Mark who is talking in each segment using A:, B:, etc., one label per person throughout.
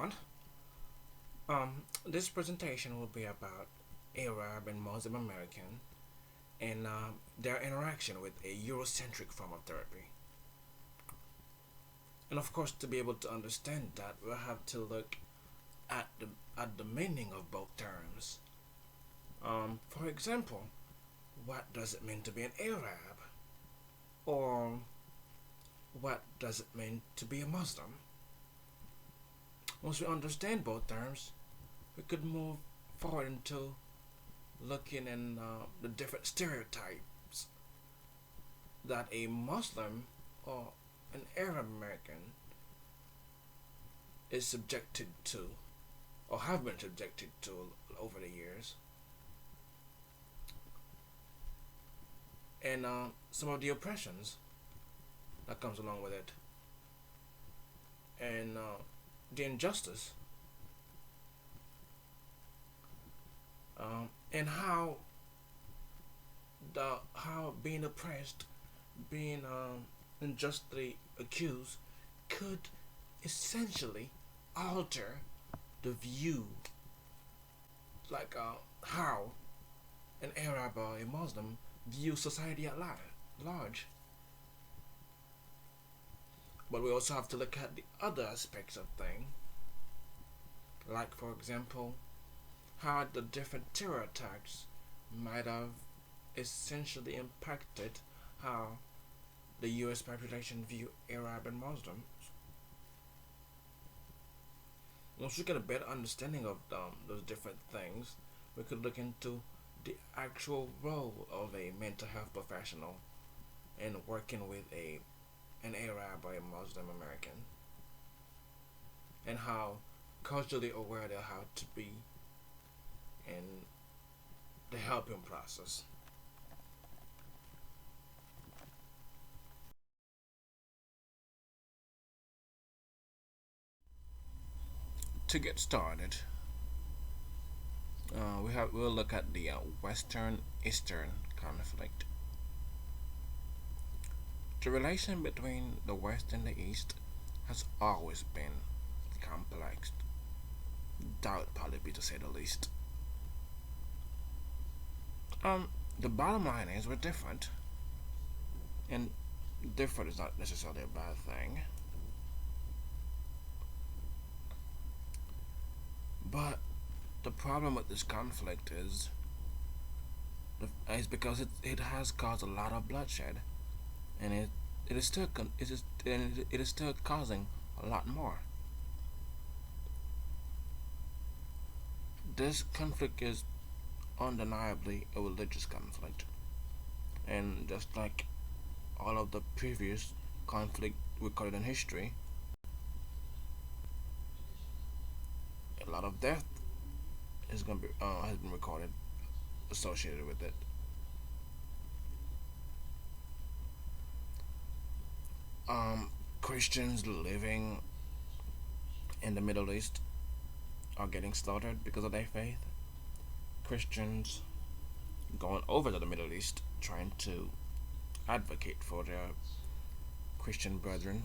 A: everyone. This presentation will be about Arab and Muslim American and their interaction with a Eurocentric form of therapy. And of course, to be able to understand that, we'll have to look at the meaning of both terms. For example, what does it mean to be an Arab? Or what does it mean to be a Muslim? Once we understand both terms, we could move forward into looking in the different stereotypes that a Muslim or an Arab American is subjected to or have been subjected to over the years, and some of the oppressions that comes along with it, and the injustice, and how being oppressed, being unjustly accused, could essentially alter the view, like how an Arab or a Muslim views society at large. But we also have to look at the other aspects of things, like for example, how the different terror attacks might have essentially impacted how the U.S. population view Arab and Muslims. Once we get a better understanding of those different things, we could look into the actual role of a mental health professional in working with an Arab or a Muslim American, and how culturally aware they have to be in the helping process. To get started, we'll look at the Western Eastern conflict. The relation between the West and the East has always been complex, doubtfully to say the least. The bottom line is we're different, and different is not necessarily a bad thing. But the problem with this conflict is because it has caused a lot of bloodshed, and it is still causing a lot more. This conflict is undeniably a religious conflict, and just like all of the previous conflict recorded in history, a lot of death is gonna be has been recorded associated with it. Christians living in the Middle East are getting slaughtered because of their faith. Christians going over to the Middle East trying to advocate for their Christian brethren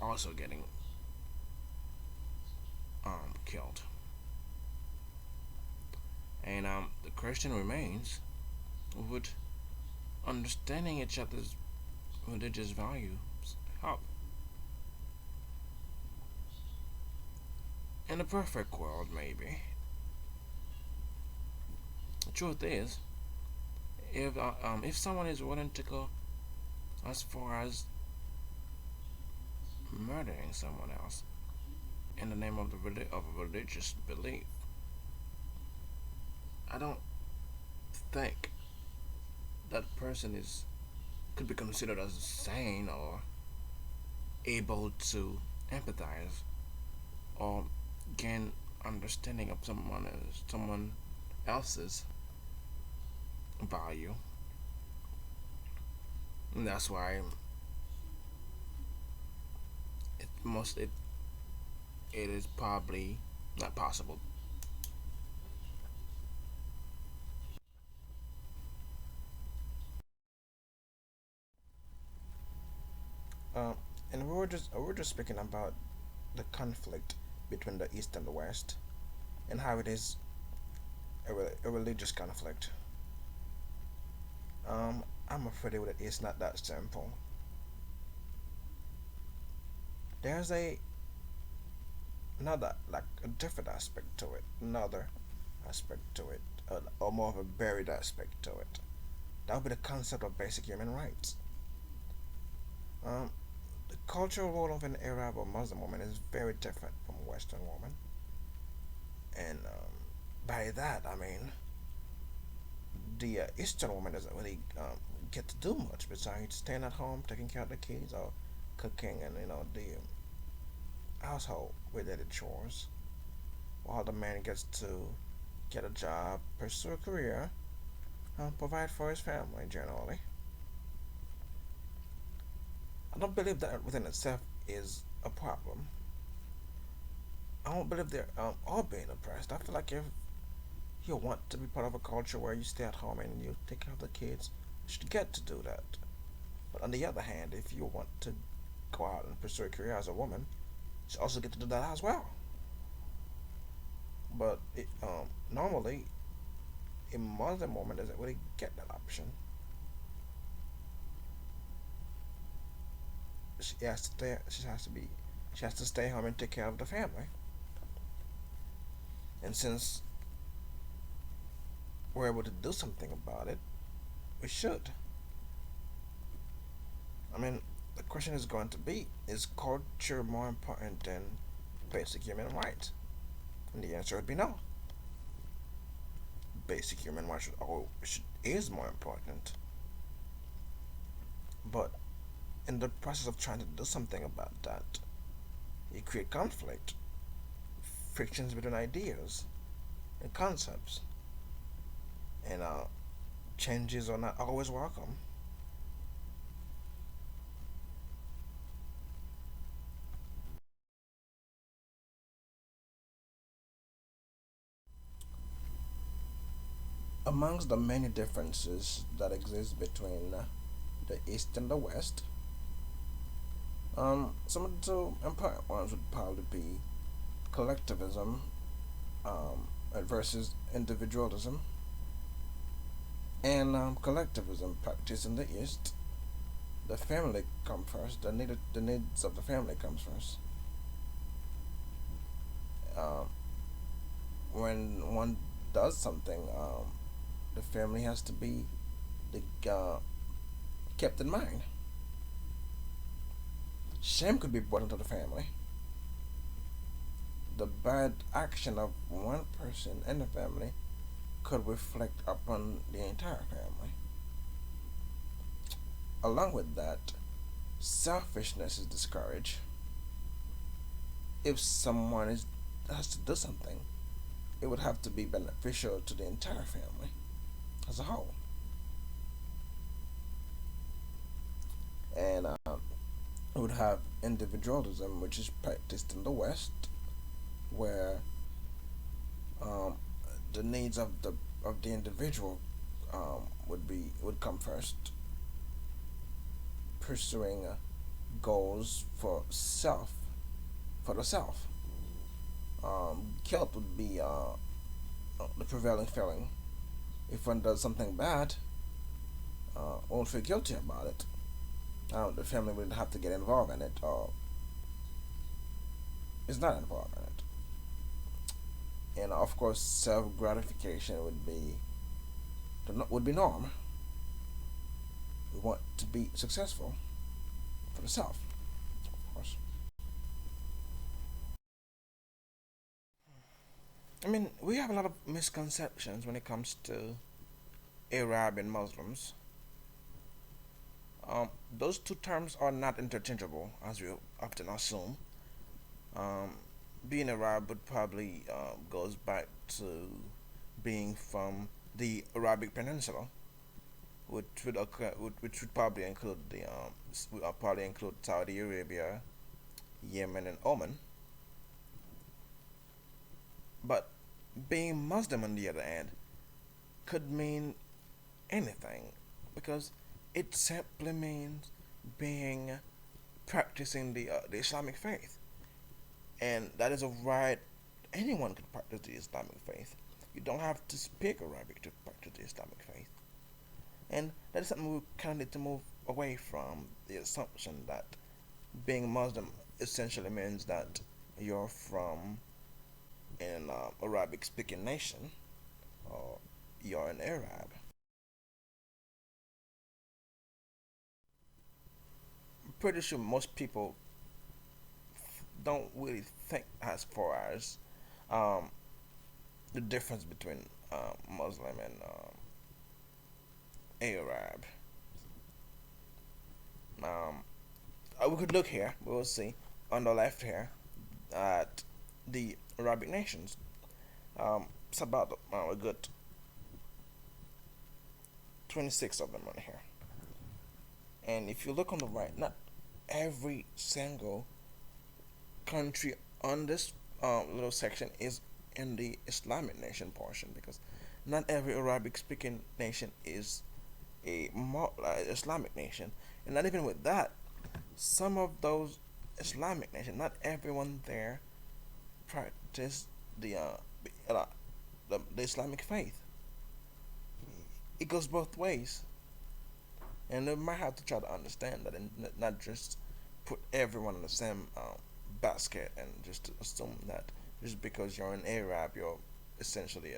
A: are also getting killed. And the Christian remains would understanding each other's religious values help. In a perfect world, maybe. The truth is, if someone is willing to go as far as murdering someone else in the name of of a religious belief, I don't think that person is could be considered as sane or able to empathize or gain understanding of someone else's value. And that's why it is probably not possible. Uh, and we were just speaking about the conflict
B: between the East and the West, and how it is a religious conflict. I'm afraid it's not that simple. There's another, like a different aspect to it, another aspect to it, or more of a buried aspect to it. That would be the concept of basic human rights. Um, the cultural role of an Arab or Muslim woman is very different from a Western woman, and by that I mean the Eastern woman doesn't really get to do much besides staying at home, taking care of the kids, or cooking, and the household related chores, while the man gets to get a job, pursue a career, provide for his family generally. I don't believe that within itself is a problem. I don't believe they're all being oppressed. I feel like if you want to be part of a culture where you stay at home and you take care of the kids, you should get to do that. But on the other hand, if you want to go out and pursue a career as a woman, you should also get to do that as well. But normally, a Muslim woman doesn't really get that option. She has to stay. She has to be. She has to stay home and take care of the family. And since we're able to do something about it, we should. I mean, the question is going to be: is culture more important than basic human rights? And the answer would be no. Basic human rights is more important. But in the process of trying to do something about that, you create conflict, frictions between ideas and concepts, and changes are not always welcome. Amongst the many differences that exist between the East and the West, some of the two important ones would probably be collectivism versus individualism, and collectivism practiced in the East. The family come first. The needs of the family comes first. Um, when one does something, the family has to be kept in mind. Shame could be brought into the family. The bad action of one person in the family could reflect upon the entire family. Along with that, selfishness is discouraged. If someone has to do something, it would have to be beneficial to the entire family as a whole. And we would have individualism, which is practiced in the West, where um, the needs of the individual would come first, pursuing goals for the self. Guilt would be the prevailing feeling. If one does something bad, one would feel guilty about it. The family would have to get involved in it, or is not involved in it. And of course, self gratification would be norm. We want to be successful for the self, of course. I mean, we have a lot of misconceptions when it comes to Arab and Muslims. Those two terms are not interchangeable, as we often assume. Um, Being Arab would probably goes back to being from the Arabic Peninsula, which would probably include probably include Saudi Arabia, Yemen, and Oman. But being Muslim, on the other hand, could mean anything because it simply means being practicing the Islamic faith. and that is a right. Anyone can practice the Islamic faith. You don't have to speak Arabic to practice the Islamic faith. And that is something we kind of need to move away from the assumption that being Muslim essentially means that you're from an Arabic speaking nation or you're an Arab. I'm pretty sure most people don't really think as far as um, the difference between Muslim and Arab. Um, we could look here. We will see on the left here at the Arabic nations. It's about a good 26 of them on here. And if you look on the right, not every single country on this little section is in the Islamic nation portion, because not every Arabic speaking nation is a Islamic nation. And not even with that, some of those Islamic nations, not everyone there practice uh, the Islamic faith. It goes both ways, and they might have to try to understand that, and not just put everyone in the same basket, and just assume that just because you're an Arab, you're essentially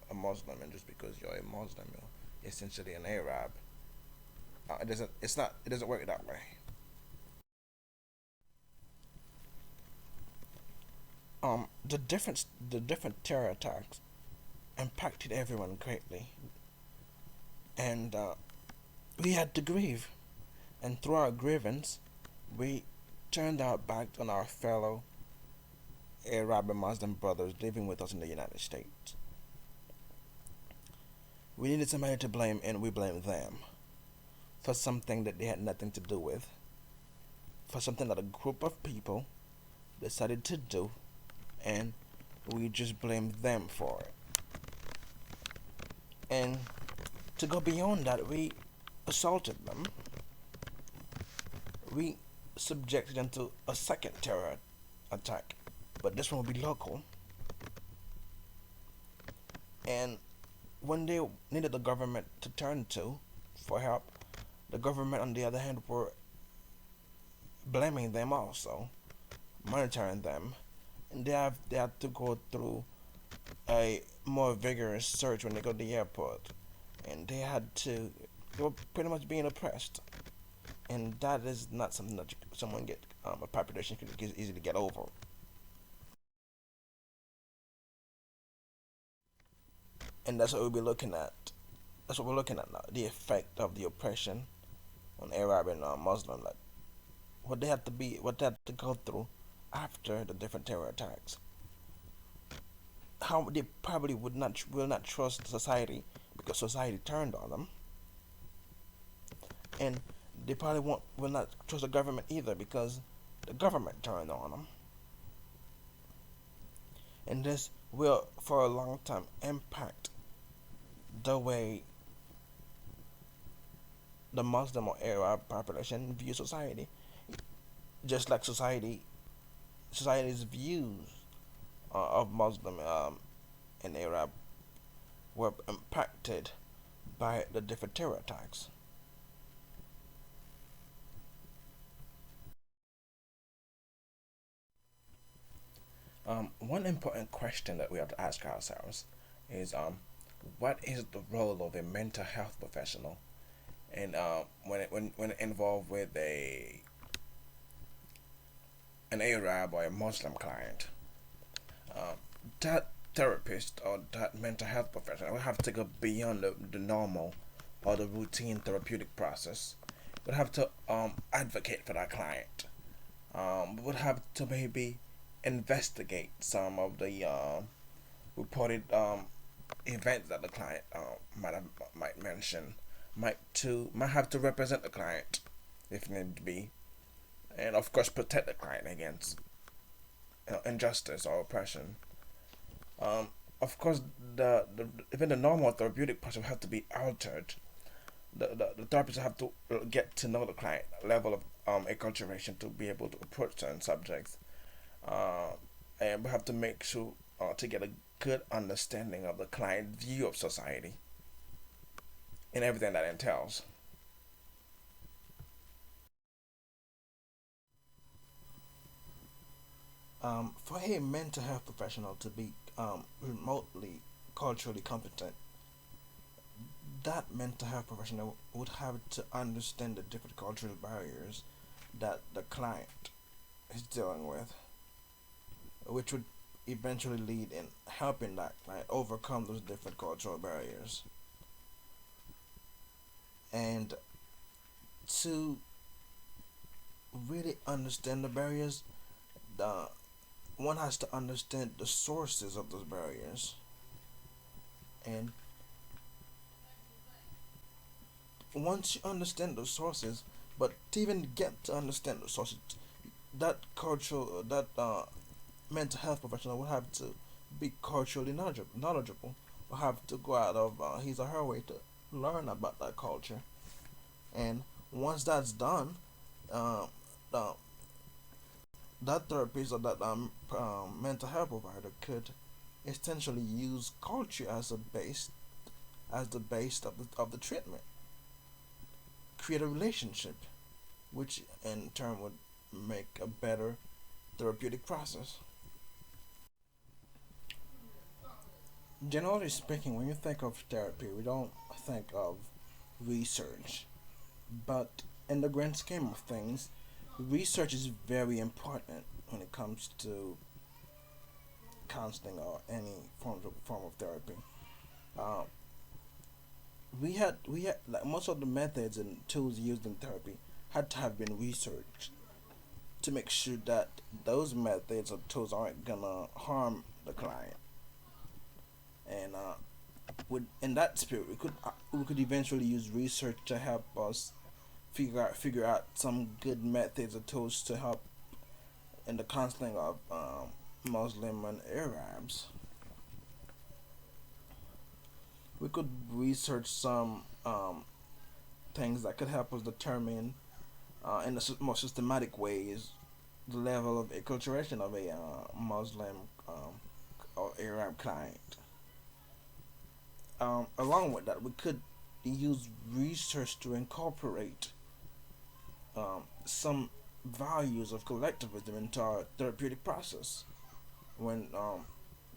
B: a Muslim, and just because you're a Muslim, you're essentially an Arab. It doesn't. It's not. It doesn't work that way. The different terror attacks impacted everyone greatly, and we had to grieve. And through our grievance, we turned our back on our fellow Arab and Muslim brothers living with us in the United States. We needed somebody to blame, and we blamed them for something that they had nothing to do with, for something that a group of people decided to do, and we just blamed them for it. And to go beyond that, we assaulted them. We subjected them to a second terror attack, but this one will be local. And when they needed the government to turn to for help, the government, on the other hand, were blaming them also, monitoring them, and they have to go through a more vigorous search when they go to the airport, and they were pretty much being oppressed, and that is not something that someone get a population can easily get over. And that's what we'll be looking at. That's what we're looking at now. The effect of the oppression on Arab and Muslim, like what they had to go through after the different terror attacks. How they probably will not trust society because society turned on them, and they probably won't will not trust the government either because the government turned on them, and this will for a long time impact the way the Muslim or Arab population view society, just like society's views of Muslim and Arab were impacted by the different terror attacks. One important question that we have to ask ourselves is what is the role of a mental health professional, and when involved with a an Arab or a Muslim client? That therapist or that mental health professional will have to go beyond the normal or the routine therapeutic process. Would have to advocate for that client. Would have to maybe investigate some of the reported events that the client might mention. Might have to represent the client if need be, and of course protect the client against injustice or oppression. Of course, even the normal therapeutic process will have to be altered. The therapist have to get to know the client level of acculturation to be able to approach certain subjects. uh, and we have to make sure to get a good understanding of the client view of society and everything that entails. For a mental health professional to be remotely culturally competent, that mental health professional would have to understand the different cultural barriers that the client is dealing with, which would eventually lead in helping that client overcome those different cultural barriers. And to really understand the barriers, the one has to understand the sources of those barriers. And once you understand those sources, but to even get to understand the sources, that cultural, that mental health professional will have to be culturally knowledgeable, will have to go out of his or her way to learn about that culture. And once that's done, uh, uh, that therapist or that mental health provider could essentially use culture as a base, as the base of the treatment. Create a relationship, which in turn would make a better therapeutic process. Generally speaking, when you think of therapy, we don't think of research. But in the grand scheme of things, research is very important when it comes to counseling or any form of therapy. Uh, we had like most of the methods and tools used in therapy had to have been researched to make sure that those methods or tools aren't gonna harm the client. And with in that spirit, we could eventually use research to help us figure out some good methods or tools to help in the counseling of Muslim and Arabs. We could research some things that could help us determine in a more systematic ways the level of acculturation of a Muslim or Arab client. Along with that, we could use research to incorporate some values of collectivism into our therapeutic process when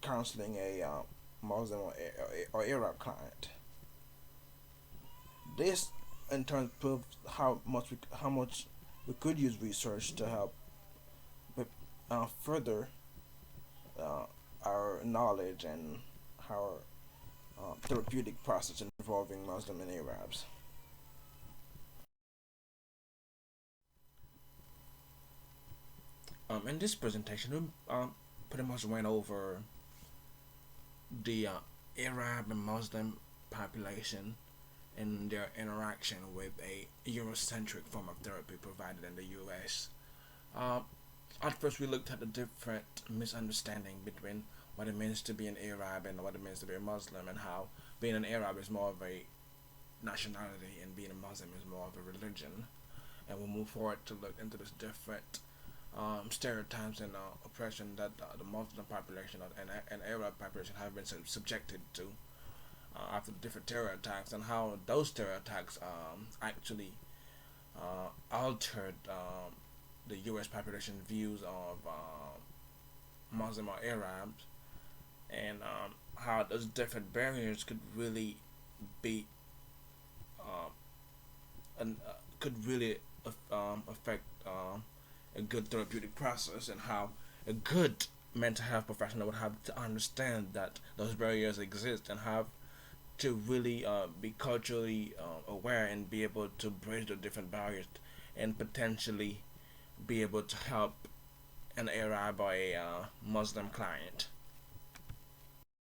B: counseling a Muslim or Arab client. This in turn proves how much we could use research to help further uh, our knowledge and our therapeutic process involving Muslim and Arabs. In this presentation, we pretty much went over the Arab and Muslim population and their interaction with a Eurocentric form of therapy provided in the U.S. Uh, at first, we looked at the different misunderstanding between what it means to be an Arab and what it means to be a Muslim, and how being an Arab is more of a nationality and being a Muslim is more of a religion. And we'll move forward to look into this different stereotypes and oppression that the Muslim population and Arab population have been subjected to after the different terror attacks, and how those terror attacks actually altered the U.S. population views of Muslim or Arabs, and how those different barriers could really be um, could really affect a good therapeutic process, and how a good mental health professional would have to understand that those barriers exist and have to really be culturally aware and be able to bridge the different barriers and potentially be able to help an Arab or a Muslim client.